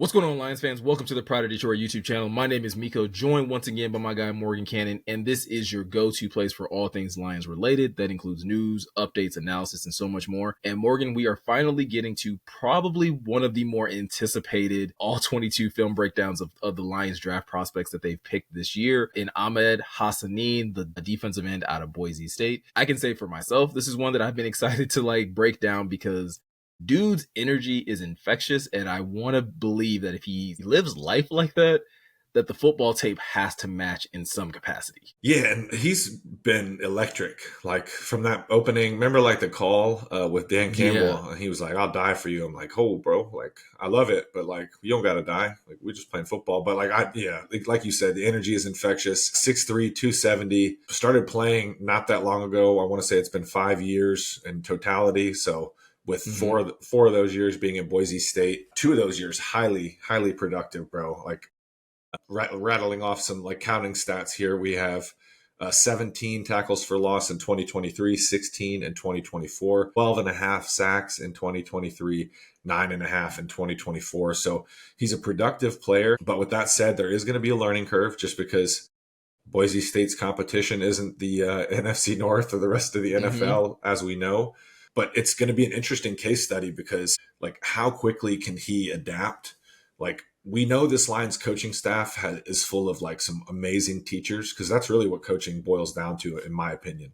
What's going on, Lions fans? Welcome to the Pride of Detroit YouTube channel. My name is Miko, joined once again by my guy Morgan Cannon, and this is your go-to place for all things Lions related. That includes news, updates, analysis, and so much more. And Morgan, we are finally getting to probably one of the more anticipated All-22 film breakdowns of the Lions draft prospects that they've picked this year in Ahmed Hassanein, the defensive end out of Boise State. I can say for myself, this is one that I've been excited to break down because dude's energy is infectious, and I want to believe that if he lives life like that, that the football tape has to match in some capacity. Yeah, and he's been electric. Like from that opening, remember like the call with Dan Campbell? Yeah. And he was like, "I'll die for you." I'm like, "Oh, bro, like I love it, but like you don't gotta die. Like we're just playing football." But like you said, the energy is infectious. 6'3", 270. Started playing not that long ago. I want to say it's been 5 years in totality. So with four of those years being at Boise State, 2 of those years highly productive, bro. Like rattling off some like counting stats here, we have 17 tackles for loss in 2023, 16 in 2024, 12 and a half sacks in 2023, 9.5 in 2024. So he's a productive player. But with that said, there is going to be a learning curve just because Boise State's competition isn't the NFC North or the rest of the NFL, as we know. But it's going to be an interesting case study because, like, how quickly can he adapt? Like, we know this Lions coaching staff is full of like some amazing teachers, because that's really what coaching boils down to, in my opinion.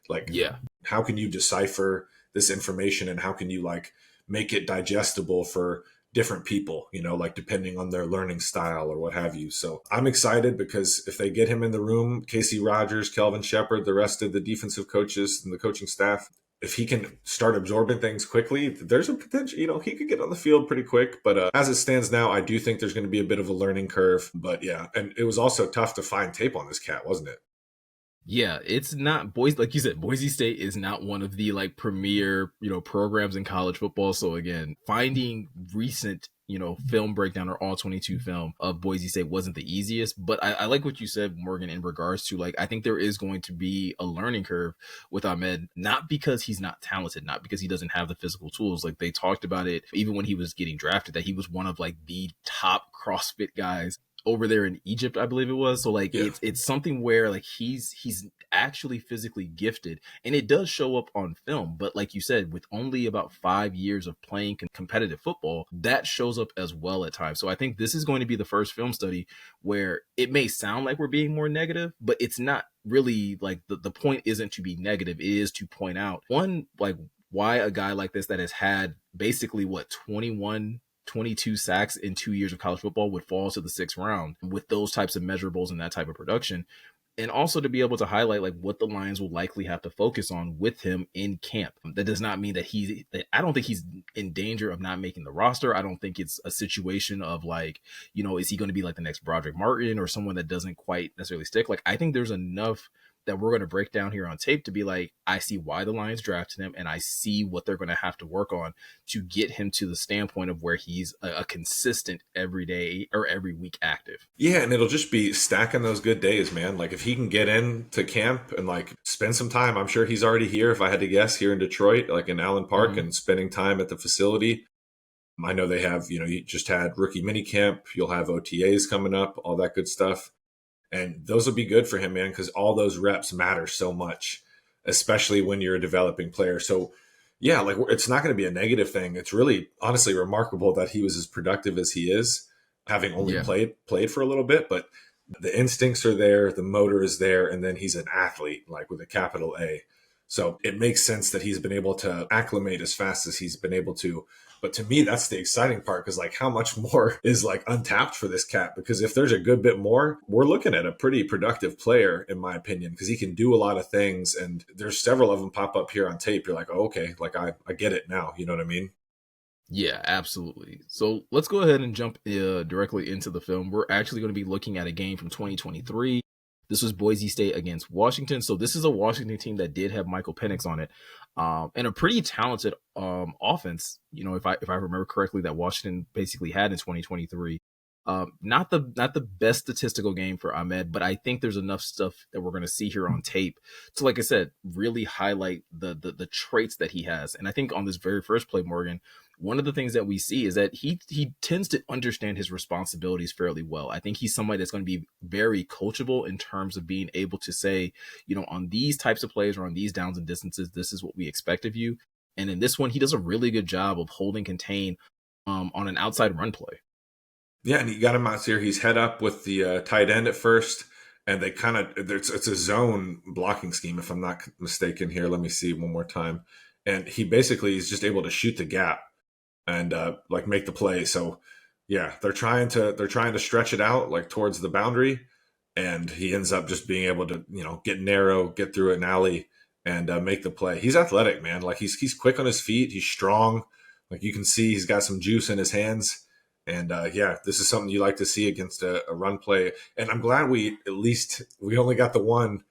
Like, Yeah. how can you decipher this information and how can you like make it digestible for different people, like depending on their learning style or what have you. So I'm excited because if they get him in the room, Casey Rogers, Kelvin Shepard, the rest of the defensive coaches and the coaching staff, if he can start absorbing things quickly, there's a potential, he could get on the field pretty quick. But as it stands now, I do think there's going to be a bit of a learning curve. But yeah, and it was also tough to find tape on this cat, wasn't it? Yeah, it's not Boise, like you said, Boise State is not one of the like premier, programs in college football. So again, finding recent, film breakdown or All-22 film of Boise State wasn't the easiest. But I like what you said, Morgan, in regards to like, I think there is going to be a learning curve with Ahmed, not because he's not talented, not because he doesn't have the physical tools. Like they talked about it even when he was getting drafted, that he was one of like the top CrossFit guys over there in Egypt, I believe it was. So like it's something where like he's actually physically gifted, and it does show up on film. But like you said, with only about 5 years of playing competitive football, that shows up as well at times. So I think this is going to be the first film study where it may sound like we're being more negative, but it's not really. Like the point isn't to be negative, it is to point out one, like why a guy like this that has had basically what 22 sacks in 2 years of college football would fall to the 6th round with those types of measurables and that type of production. And also to be able to highlight like what the Lions will likely have to focus on with him in camp. That does not mean that I don't think he's in danger of not making the roster. I don't think it's a situation of like, is he going to be like the next Broderick Martin or someone that doesn't quite necessarily stick? Like, I think there's enough that we're going to break down here on tape to be like, I see why the Lions drafted him, and I see what they're going to have to work on to get him to the standpoint of where he's a consistent every day or every week active. Yeah, and it'll just be stacking those good days, man. Like if he can get into camp and like spend some time, I'm sure he's already here, if I had to guess, here in Detroit, like in Allen Park, and spending time at the facility. I know they have, you just had rookie mini camp. You'll have OTAs coming up, all that good stuff. And those will be good for him, man, because all those reps matter so much, especially when you're a developing player. So, yeah, like it's not going to be a negative thing. It's really, honestly, remarkable that he was as productive as he is, having only played for a little bit. But the instincts are there, the motor is there, and then he's an athlete, like with a capital A. So it makes sense that he's been able to acclimate as fast as he's been able to. But to me, that's the exciting part, because like how much more is like untapped for this cat? Because if there's a good bit more, we're looking at a pretty productive player, in my opinion, because he can do a lot of things. And there's several of them pop up here on tape. You're like, oh, okay, like I get it now. You know what I mean? Yeah, absolutely. So let's go ahead and jump directly into the film. We're actually going to be looking at a game from 2023. This was Boise State against Washington. So this is a Washington team that did have Michael Penix on it, and a pretty talented offense. If I remember correctly, that Washington basically had in 2023. Not the best statistical game for Ahmed, but I think there's enough stuff that we're going to see here on tape to, like I said, really highlight the traits that he has. And I think on this very first play, Morgan, one of the things that we see is that he tends to understand his responsibilities fairly well. I think he's somebody that's going to be very coachable in terms of being able to say, on these types of plays or on these downs and distances, this is what we expect of you. And in this one, he does a really good job of holding contain on an outside run play. Yeah, and you got him out here. He's head up with the tight end at first, and they kind of it's a zone blocking scheme, if I'm not mistaken. Here, let me see one more time. And he basically is just able to shoot the gap and like make the play. So yeah, they're trying to stretch it out like towards the boundary, and he ends up just being able to get narrow, get through an alley, and make the play. He's athletic, man. Like he's quick on his feet. He's strong. Like you can see, he's got some juice in his hands. And yeah, this is something you like to see against a run play. And I'm glad we only got the one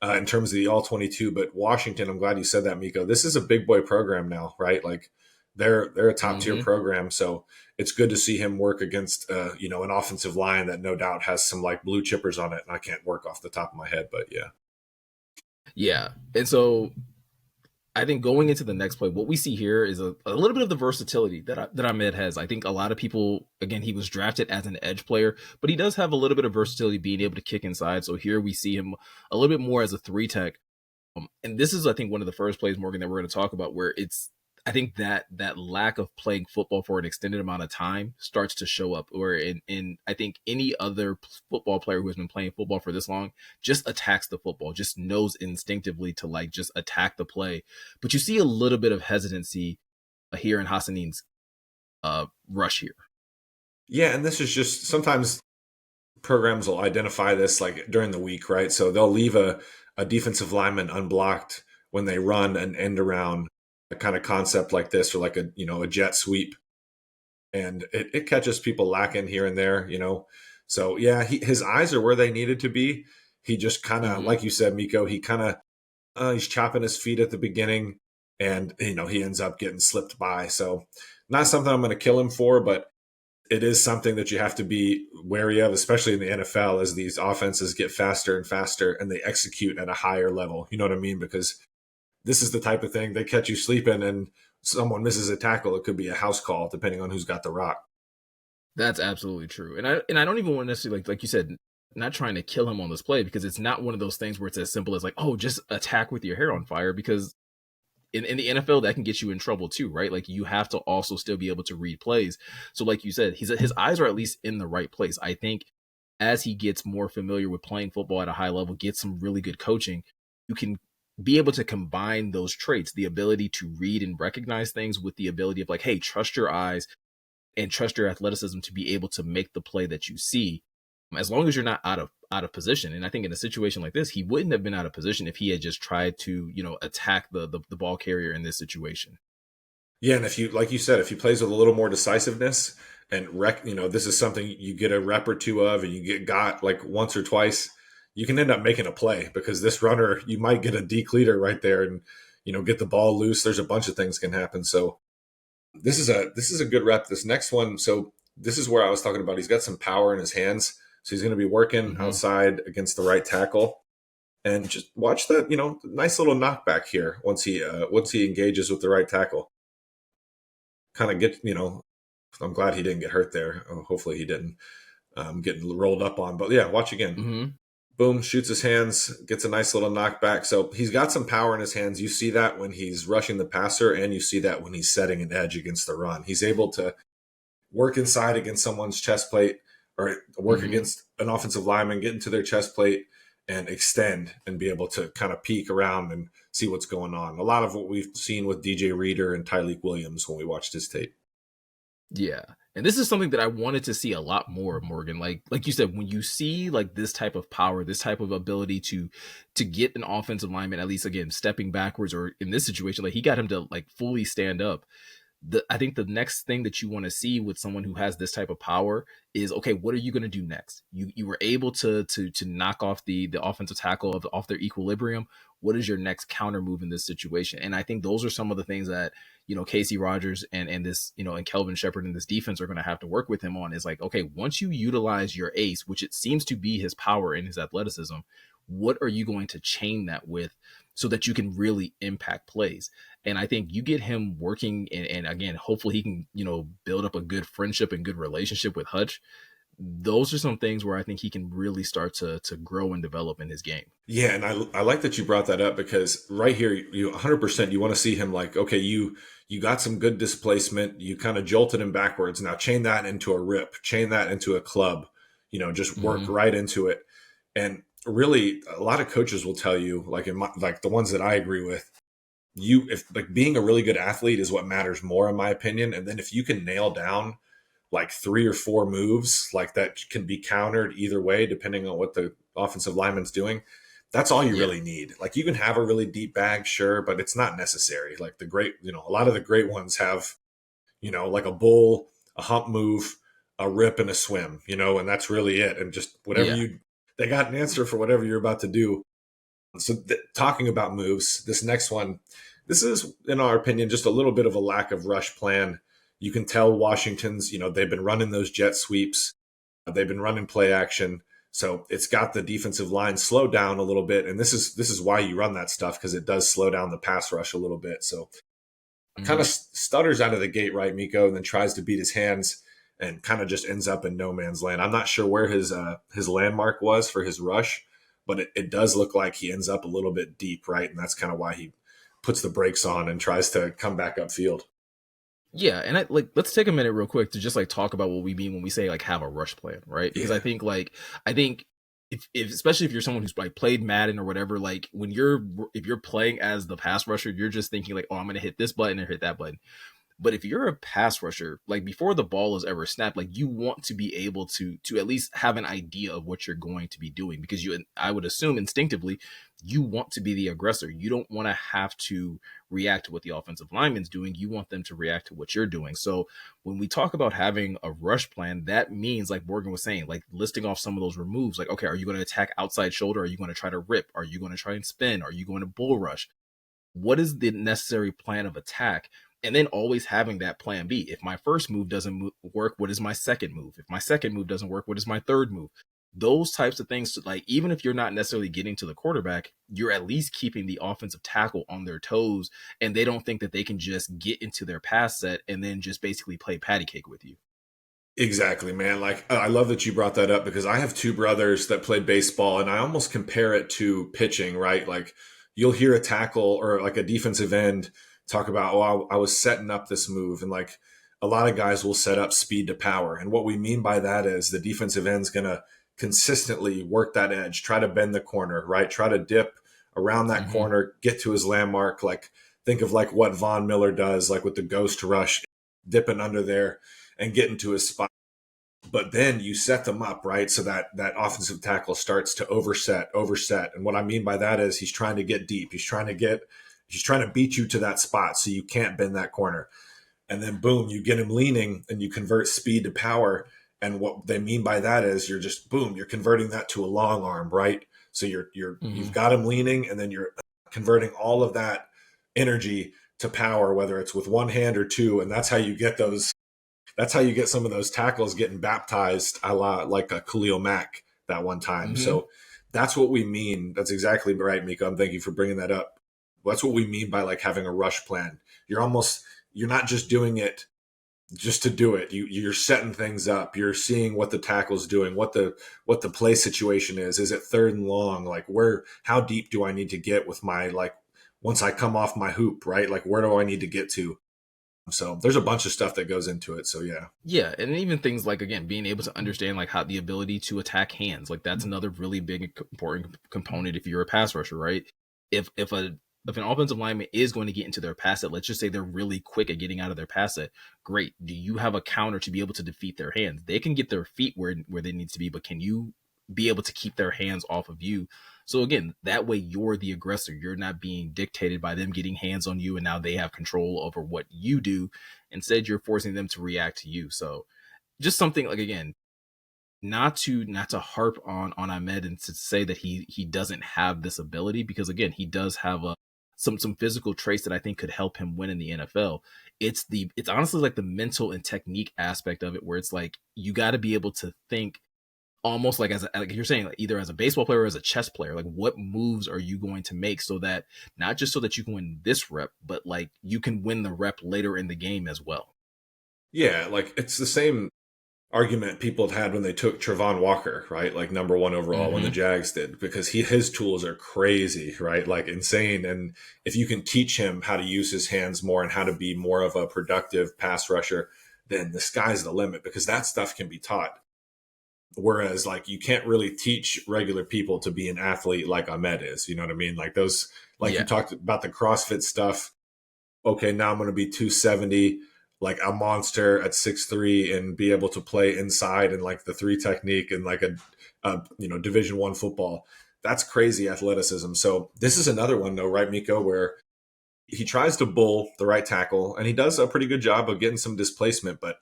in terms of the All-22. But Washington, I'm glad you said that, Miko. This is a big boy program now, right? Like they're a top tier program. So it's good to see him work against an offensive line that no doubt has some like blue chippers on it. And I can't work off the top of my head, but yeah. Yeah. And so I think going into the next play, what we see here is a little bit of the versatility that Ahmed has. I think a lot of people, again, he was drafted as an edge player, but he does have a little bit of versatility being able to kick inside. So here we see him a little bit more as a 3-tech. And this is, I think, one of the first plays, Morgan, that we're going to talk about where I think that lack of playing football for an extended amount of time starts to show up. Or in I think any other football player who has been playing football for this long just attacks the football, just knows instinctively to like just attack the play. But you see a little bit of hesitancy here in Hassanein's rush here. Yeah, and this is just sometimes programs will identify this like during the week, right? So they'll leave a defensive lineman unblocked when they run an end around a kind of concept like this, or like a jet sweep, and it catches people lacking here and there. So yeah, his eyes are where they needed to be. He just kind of like you said, Miko, he kind of he's chopping his feet at the beginning, and he ends up getting slipped by. So not something I'm going to kill him for, but it is something that you have to be wary of, especially in the NFL, as these offenses get faster and faster and they execute at a higher level. You know what I mean? Because this is the type of thing, they catch you sleeping and someone misses a tackle. It could be a house call depending on who's got the rock. That's absolutely true. And I don't even want to necessarily, like you said, not trying to kill him on this play, because it's not one of those things where it's as simple as like, oh, just attack with your hair on fire, because in the NFL, that can get you in trouble too, right? Like you have to also still be able to read plays. So like you said, his eyes are at least in the right place. I think as he gets more familiar with playing football at a high level, gets some really good coaching, you can be able to combine those traits, the ability to read and recognize things with the ability of like, hey, trust your eyes and trust your athleticism to be able to make the play that you see, as long as you're not out of position. And I think in a situation like this, he wouldn't have been out of position if he had just tried to, attack the ball carrier in this situation. Yeah, and if you, like you said, if he plays with a little more decisiveness and this is something you get a rep or two of, and you got like once or twice, you can end up making a play, because this runner, you might get a decleater right there and, get the ball loose. There's a bunch of things can happen. So this is a good rep. This next one. So this is where I was talking about. He's got some power in his hands. So he's going to be working outside against the right tackle, and just watch that, nice little knockback here. Once he engages with the right tackle, kind of get, I'm glad he didn't get hurt there. Hopefully he didn't getting rolled up on, but yeah, watch again. Boom, shoots his hands, gets a nice little knockback. So he's got some power in his hands. You see that when he's rushing the passer, and you see that when he's setting an edge against the run. He's able to work inside against someone's chest plate, or work against an offensive lineman, get into their chest plate and extend, and be able to kind of peek around and see what's going on. A lot of what we've seen with DJ Reader and Tyleik Williams when we watched his tape. Yeah. And this is something that I wanted to see a lot more, Morgan. Like you said, when you see like this type of power, this type of ability to get an offensive lineman, at least again, stepping backwards, or in this situation, like he got him to like fully stand up. I think the next thing that you want to see with someone who has this type of power is, okay, what are you going to do next? You were able to knock off the offensive tackle off their equilibrium. What is your next counter move in this situation? And I think those are some of the things that, Casey Rogers and this, and Kelvin Shepherd and this defense are going to have to work with him on, is like, okay, once you utilize your ace, which it seems to be his power and his athleticism, what are you going to chain that with so that you can really impact plays? And I think you get him working, and again, hopefully he can, build up a good friendship and good relationship with Hutch. Those are some things where I think he can really start to grow and develop in his game. Yeah, and I like that you brought that up, because right here, you 100%, you want to see him like, okay, you got some good displacement, you kind of jolted him backwards. Now chain that into a rip, chain that into a club, just work Mm-hmm. right into it. And really, a lot of coaches will tell you, like like the ones that I agree with, if like being a really good athlete is what matters more, in my opinion. And then if you can nail down like 3 or 4 moves like that can be countered either way depending on what the offensive lineman's doing, that's all you Yeah. really need. Like you can have a really deep bag, sure, but it's not necessary. Like a lot of the great ones have, like a bull, a hump move, a rip, and a swim, and that's really it. And just Yeah. they got an answer for whatever you're about to do. So talking about moves, this next one, this is, in our opinion, just a little bit of a lack of rush plan. You can tell Washington's, they've been running those jet sweeps. They've been running play action. So it's got the defensive line slow down a little bit. And this is why you run that stuff, because it does slow down the pass rush a little bit. So kind Mm-hmm. of stutters out of the gate, right, Miko, and then tries to beat his hands and kind of just ends up in no man's land. I'm not sure where his landmark was for his rush, but it does look like he ends up a little bit deep, right? And that's kind of why he puts the brakes on and tries to come back upfield. Yeah, and let's take a minute real quick to just like talk about what we mean when we say like have a rush plan, right? Because Yeah, I think if especially if you're someone who's like played Madden or whatever, like if you're playing as the pass rusher, you're just thinking like, oh, I'm gonna hit this button or hit that button. But if you're a pass rusher, like before the ball is ever snapped, like you want to be able to at least have an idea of what you're going to be doing, because I would assume instinctively you want to be the aggressor. You don't want to have to react to what the offensive lineman's doing. You want them to react to what you're doing. So when we talk about having a rush plan, that means, like Morgan was saying, like listing off some of those removes. Like, okay, are you going to attack outside shoulder? Are you going to try to rip? Are you going to try and spin? Are you going to bull rush? What is the necessary plan of attack? And then always having that plan B. If my first move doesn't work, what is my second move? If my second move doesn't work, what is my third move? Those types of things, like even if you're not necessarily getting to the quarterback, you're at least keeping the offensive tackle on their toes, and they don't think that they can just get into their pass set and then just basically play patty cake with you. exactly, man. Like I love that you brought that up, because I have 2 brothers that play baseball, and I almost compare it to pitching, right? Like you'll hear a tackle or like a defensive end talk about, oh, I was setting up this move, and like a lot of guys will set up speed to power, and what we mean by that is the defensive end's gonna consistently work that edge, try to bend the corner, right? Try to dip around that Mm-hmm. corner, get to his landmark. Like think of like what Von Miller does, like with the ghost rush, dipping under there and getting to his spot. But then you set them up, right? So that offensive tackle starts to overset. And what I mean by that is he's trying to get deep. He's trying to beat you to that spot so you can't bend that corner. And then boom, you get him leaning and you convert speed to power. And what they mean by that is you're just boom, you're converting that to a long arm, right? So you've Mm-hmm. got him leaning, and then you're converting all of that energy to power, whether it's with one hand or two. And that's how you get some of those tackles getting baptized, a la like a Khalil Mack that one time. Mm-hmm. So that's what we mean. That's exactly right, Miko. I'm thank you for bringing that up. That's what we mean by like having a rush plan. You're not just doing it just to do it. You're setting things up. You're seeing what the tackle's doing, what the play situation is. Is it third and long? Like how deep do I need to get with my, like, once I come off my hoop, right? Like where do I need to get to? So there's a bunch of stuff that goes into it. So yeah. Yeah, and even things like, again, being able to understand like how the ability to attack hands, like that's another really big important component if you're a pass rusher, right? If an offensive lineman is going to get into their pass set, let's just say they're really quick at getting out of their pass set, great. Do you have a counter to be able to defeat their hands? They can get their feet where they need to be, but can you be able to keep their hands off of you? So again, that way you're the aggressor. You're not being dictated by them getting hands on you and now they have control over what you do. Instead, you're forcing them to react to you. So just something like, again, not to harp on Ahmed and to say that he doesn't have this ability, because again, he does have some physical traits that I think could help him win in the NFL. It's honestly like the mental and technique aspect of it, where it's like you got to be able to think almost like as a, like you're saying, like either as a baseball player or as a chess player, like what moves are you going to make so that not just so that you can win this rep, but like you can win the rep later in the game as well. Yeah, like it's the same argument people had when they took Trevon Walker, right? Like number one overall when the Mm-hmm. Jags did, because his tools are crazy, right? Like insane. And if you can teach him how to use his hands more and how to be more of a productive pass rusher, then the sky's the limit because that stuff can be taught. Whereas like you can't really teach regular people to be an athlete like Ahmed is. You know what I mean? Like those, like you Yeah. talked about the CrossFit stuff. Okay, now I'm going to be 270, like a monster at 6'3", and be able to play inside and like the three technique and like a Division I football. That's crazy athleticism. So this is another one though, right, Miko, where he tries to bull the right tackle and he does a pretty good job of getting some displacement. But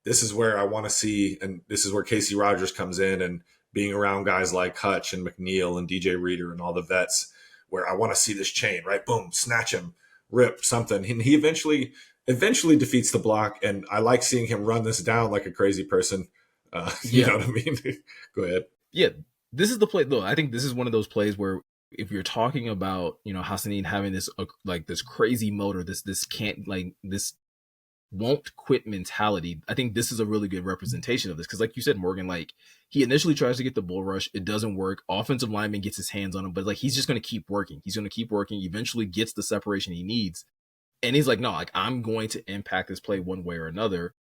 this is where I want to see, and this is where Casey Rogers comes in and being around guys like Hutch and McNeil and DJ Reader and all the vets, where I want to see this chain, right? Boom, snatch him, rip something. And he eventually defeats the block. And I like seeing him run this down like a crazy person. You Yeah. know what I mean? Go ahead. Yeah. This is the play though. I think this is one of those plays where if you're talking about, Hassanein having this like this crazy motor, this can't like this won't quit mentality. I think this is a really good representation of this because, like you said, Morgan, like he initially tries to get the bull rush, it doesn't work. Offensive lineman gets his hands on him, but like he's just going to keep working. He's going to keep working. Eventually, gets the separation he needs, and he's like, no, like I'm going to impact this play one way or another.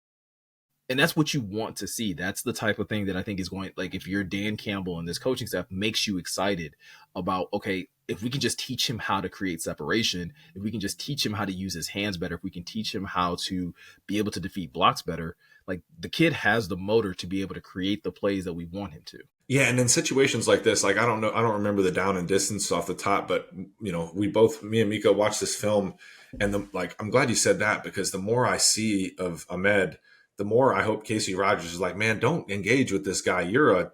And that's what you want to see. That's the type of thing that I think is going, like, if you're Dan Campbell and this coaching staff makes you excited about, okay, if we can just teach him how to create separation, if we can just teach him how to use his hands better, if we can teach him how to be able to defeat blocks better, like the kid has the motor to be able to create the plays that we want him to. Yeah, and in situations like this, like I don't know, I don't remember the down and distance off the top, but we both, me and Miko, watched this film, and I'm glad you said that because the more I see of Ahmed, the more I hope Casey Rogers is like, man, don't engage with this guy. You're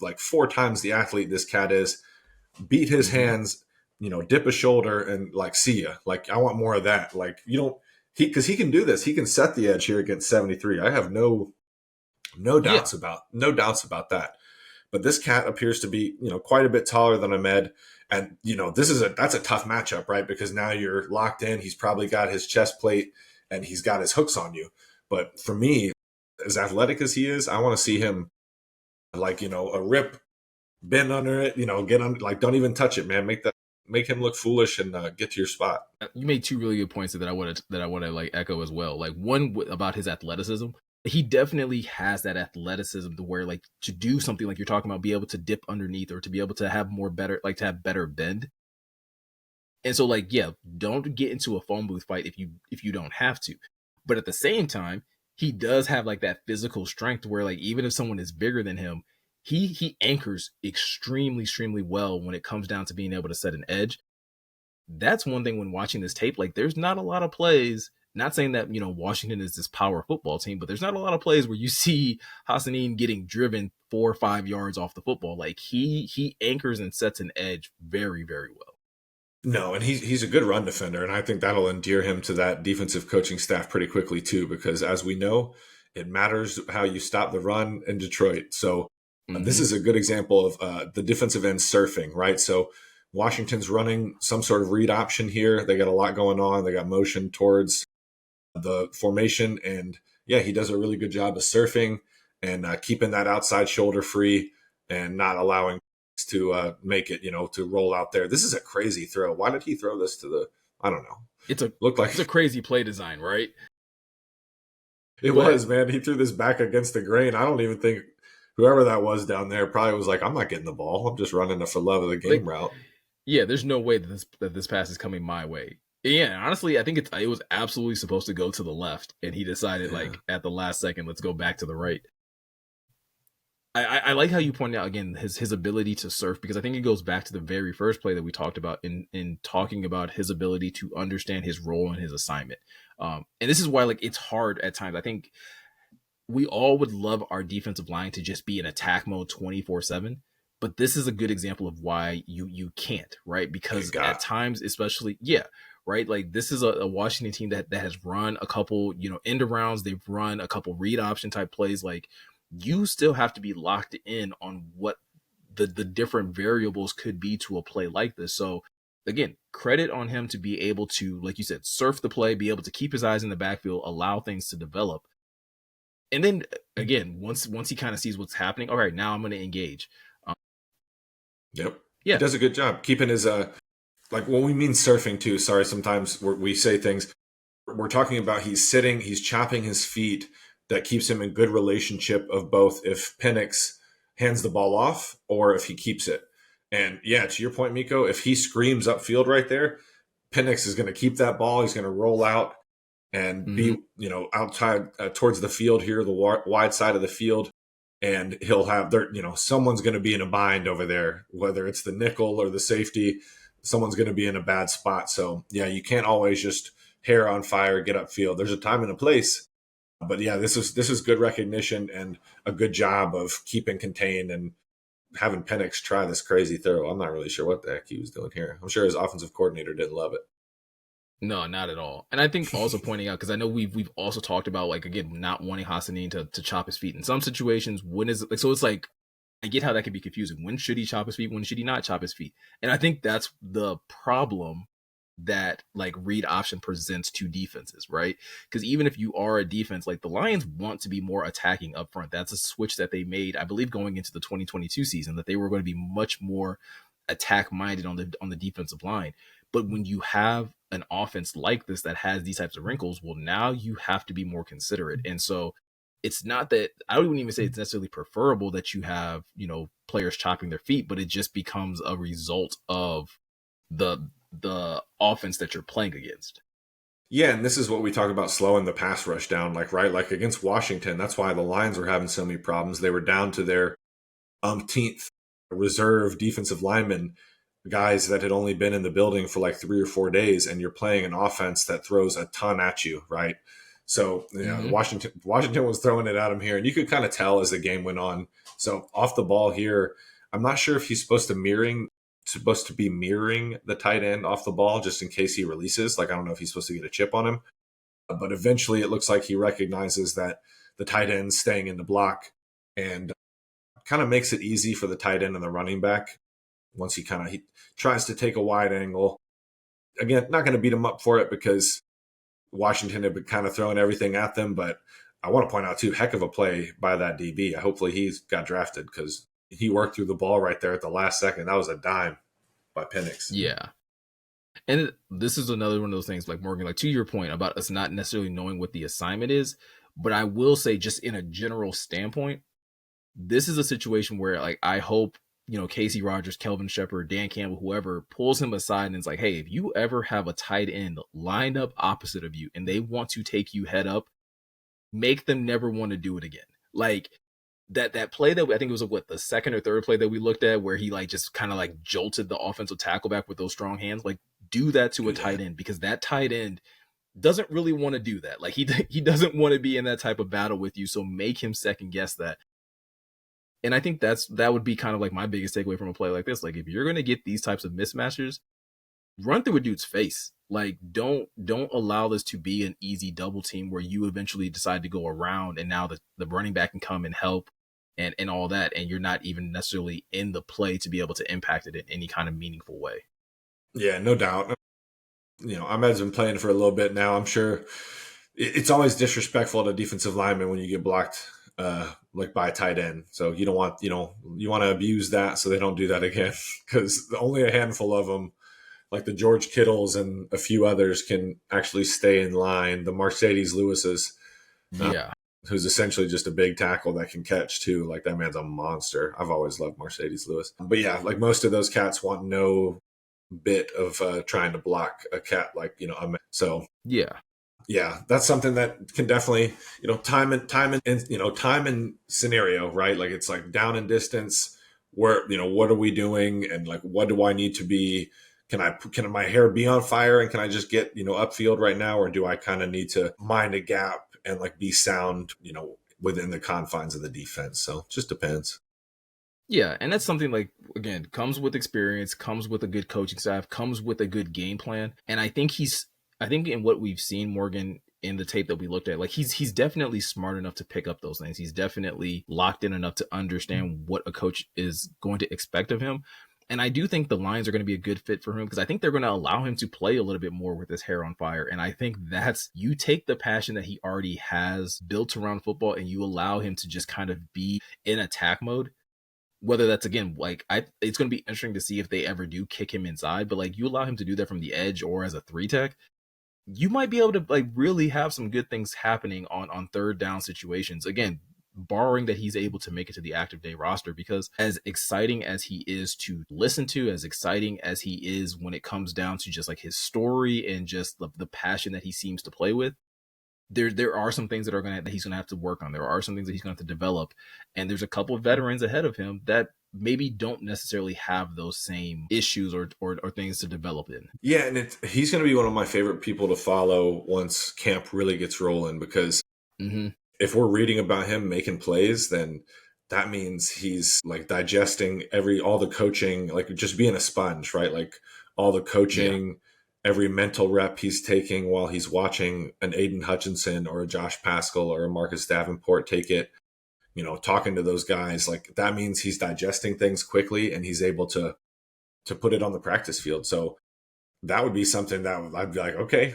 like 4 times the athlete this cat is. Beat his Mm-hmm. hands, dip a shoulder, and like see ya. Like I want more of that. Like you don't because he can do this. He can set the edge here against 73. I have no Yeah. doubts about that. But this cat appears to be, quite a bit taller than Ahmed. And, that's a tough matchup, right? Because now you're locked in. He's probably got his chest plate and he's got his hooks on you. But for me, as athletic as he is, I want to see him like, a rip, bend under it, get on, like, don't even touch it, man. Make him look foolish and get to your spot. You made two really good points that I want to like echo as well. Like one about his athleticism. He definitely has that athleticism to where like to do something like you're talking about, be able to dip underneath or to be able to have to have better bend. And so like, yeah, don't get into a phone booth fight if you don't have to. But at the same time, he does have like that physical strength where like even if someone is bigger than him, he anchors extremely well when it comes down to being able to set an edge. That's one thing when watching this tape. Like, there's not a lot of plays. Not saying that Washington is this power football team, but there's not a lot of plays where you see Hassanein getting driven 4 or 5 yards off the football. Like he anchors and sets an edge very well. No, and he's a good run defender, and I think that'll endear him to that defensive coaching staff pretty quickly too, because as we know, it matters how you stop the run in Detroit. So this Mm-hmm. is a good example of the defensive end surfing, right? So Washington's running some sort of read option here. They got a lot going on. They got motion towards the formation, and yeah, he does a really good job of surfing and keeping that outside shoulder free and not allowing to make it, to roll out there. This is a crazy throw. Why did he throw this to the? I don't know. It's a Looked it's a like crazy play design, right? it Go ahead. was, man. He threw this back against the grain. I don't even think whoever that was down there probably was like, I'm not getting the ball. I'm just running a for love of the game Like, route. yeah, there's no way that this pass is coming my way. Yeah, honestly, I think it was absolutely supposed to go to the left, and he decided Yeah. like at the last second, let's go back to the right. I like how you pointed out again his ability to surf, because I think it goes back to the very first play that we talked about in talking about his ability to understand his role and his assignment. And this is why like it's hard at times. I think we all would love our defensive line to just be in attack mode 24/7, but this is a good example of why you can't, right? It Because at got. times, especially, yeah, right, like this is a Washington team that has run a couple end arounds, they've run a couple read option type plays. Like you still have to be locked in on what the different variables could be to a play like this. So again, credit on him to be able to, like you said, surf the play, be able to keep his eyes in the backfield, allow things to develop. And then again, once he kind of sees what's happening, all right, now I'm going to engage. Yep. He Yeah. does a good job keeping his like when we mean surfing too. Sorry, sometimes we say things. We're talking about he's sitting, he's chopping his feet. That keeps him in good relationship of both if Penix hands the ball off or if he keeps it. And yeah, to your point, Miko, if he screams upfield right there, Penix is going to keep that ball. He's going to roll out and be, outside towards the field here, the wide side of the field. And he'll have someone's going to be in a bind over there, whether it's the nickel or the safety, someone's going to be in a bad spot. So yeah, you can't always just hair on fire, get upfield. There's a time and a place. But yeah, this is good recognition and a good job of keeping contained and having Penix try this crazy throw. I'm not really sure what the heck he was doing here. I'm sure his offensive coordinator didn't love it. No, not at all. And I think also pointing out, because I know we've also talked about, like, again, not wanting Hassanein to chop his feet in some situations. When is it like, so it's like, I get how that can be confusing. When should he chop his feet? When should he not chop his feet? And I think that's the problem that like read option presents to defenses, right? Because even if you are a defense, like the Lions want to be more attacking up front. That's a switch that they made, I believe, going into the 2022 season, that they were going to be much more attack minded on the defensive line. But when you have an offense like this that has these types of wrinkles, well, now you have to be more considerate. And so it's not that, I don't even say it's necessarily preferable that you have, players chopping their feet, but it just becomes a result of the offense that you're playing against. Yeah, and this is what we talk about slowing the pass rush down, like against Washington. That's why the Lions were having so many problems. They were down to their umpteenth reserve defensive linemen, guys that had only been in the building for like 3 or 4 days, and you're playing an offense that throws a ton at you, right? So Washington was throwing it at him here, and you could kind of tell as the game went on. So off the ball here, I'm not sure if he's supposed to be mirroring the tight end off the ball just in case he releases. Like, I don't know if he's supposed to get a chip on him, but eventually it looks like he recognizes that the tight end's staying in the block and kind of makes it easy for the tight end and the running back. Once he tries to take a wide angle, again, not going to beat him up for it because Washington had been kind of throwing everything at them. But I want to point out too, heck of a play by that DB. Hopefully he's got drafted because he worked through the ball right there at the last second. That was a dime by Penix. Yeah. And this is another one of those things, like Morgan, like to your point about us not necessarily knowing what the assignment is, but I will say just in a general standpoint, this is a situation where like I hope, Casey Rogers, Kelvin Shepard, Dan Campbell, whoever pulls him aside and is like, hey, if you ever have a tight end lined up opposite of you and they want to take you head up, make them never want to do it again. Like that play that I think it was the second or third play that we looked at where he like just kind of like jolted the offensive tackle back with those strong hands. Like do that to a tight end, because that tight end doesn't really want to do that. Like he doesn't want to be in that type of battle with you. So make him second guess that. And I think that would be kind of like my biggest takeaway from a play like this. Like if you're going to get these types of mismatches, run through a dude's face. Like don't allow this to be an easy double team where you eventually decide to go around and now the running back can come and help and all that, and you're not even necessarily in the play to be able to impact it in any kind of meaningful way. Yeah, no doubt. Ahmed's been playing for a little bit now. I'm sure it's always disrespectful to defensive linemen when you get blocked like by a tight end. So you don't want, you want to abuse that so they don't do that again, because only a handful of them, like the George Kittles and a few others, can actually stay in line. The Mercedes Lewis's, who's essentially just a big tackle that can catch too. Like that man's a monster. I've always loved Mercedes Lewis. But yeah, like most of those cats want no bit of trying to block a cat like, so yeah, that's something that can definitely, time and scenario, right? Like it's like down in distance where, what are we doing? And like, what do I need to be? Can my hair be on fire and can I just get, upfield right now? Or do I kind of need to mind a gap and like be sound, within the confines of the defense? So it just depends. Yeah, and that's something like, again, comes with experience, comes with a good coaching staff, comes with a good game plan. And I think in what we've seen, Morgan, in the tape that we looked at, like he's definitely smart enough to pick up those things. He's definitely locked in enough to understand what a coach is going to expect of him. And I do think the Lions are going to be a good fit for him because I think they're going to allow him to play a little bit more with his hair on fire. And I think that's, you take the passion that he already has built around football and you allow him to just kind of be in attack mode. Whether that's, again, like, it's going to be interesting to see if they ever do kick him inside, but like you allow him to do that from the edge or as a 3-tech, you might be able to like really have some good things happening on third down situations. Again, borrowing that he's able to make it to the active day roster, because as exciting as he is to listen to, as exciting as he is when it comes down to just like his story and just the passion that he seems to play with, there are some things that he's gonna have to work on. There are some things that he's gonna have to develop, and there's a couple of veterans ahead of him that maybe don't necessarily have those same issues or things to develop in. Yeah, and he's going to be one of my favorite people to follow once camp really gets rolling, because if we're reading about him making plays, then that means he's like digesting all the coaching, like just being a sponge, right? Like all the coaching, every mental rep he's taking while he's watching an Aiden Hutchinson or a Josh Paschal or a Marcus Davenport take it, talking to those guys, like that means he's digesting things quickly and he's able to put it on the practice field. So that would be something that I'd be like, okay,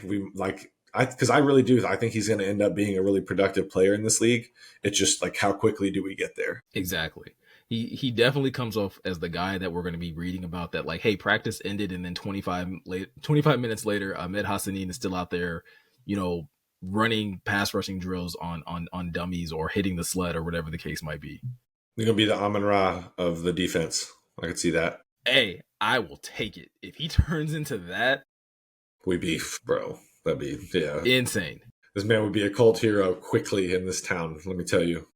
because I really do. I think he's going to end up being a really productive player in this league. It's just like, how quickly do we get there? Exactly. He definitely comes off as the guy that we're going to be reading about that, like, hey, practice ended and then 25 minutes later, Ahmed Hassanein is still out there, running pass rushing drills on dummies or hitting the sled or whatever the case might be. You're going to be the Amon-Ra of the defense. I could see that. Hey, I will take it. If he turns into that, we beef, bro. That'd be, insane. This man would be a cult hero quickly in this town, let me tell you.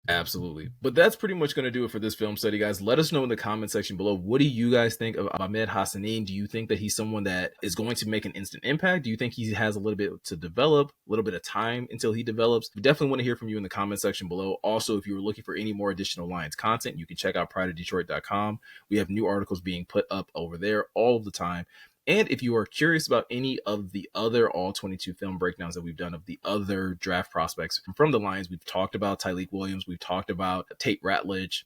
Absolutely. But that's pretty much going to do it for this film study, guys. Let us know in the comment section below. What do you guys think of Ahmed Hassanein? Do you think that he's someone that is going to make an instant impact? Do you think he has a little bit to develop, a little bit of time until he develops? We definitely want to hear from you in the comment section below. Also, if you were looking for any more additional Lions content, you can check out prideofdetroit.com. We have new articles being put up over there all of the time. And if you are curious about any of the other All-22 film breakdowns that we've done of the other draft prospects from the Lions, we've talked about Tyleik Williams, we've talked about Tate Ratledge,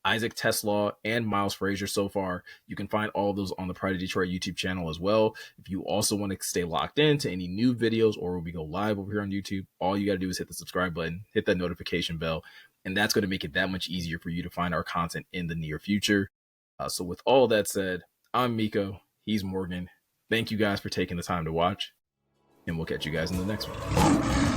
Isaac Teslaw, and Miles Frazier so far. You can find all of those on the Pride of Detroit YouTube channel as well. If you also want to stay locked in to any new videos or when we go live over here on YouTube, all you got to do is hit the subscribe button, hit that notification bell, and that's going to make it that much easier for you to find our content in the near future. So with all that said, I'm Miko. He's Morgan. Thank you guys for taking the time to watch, and we'll catch you guys in the next one.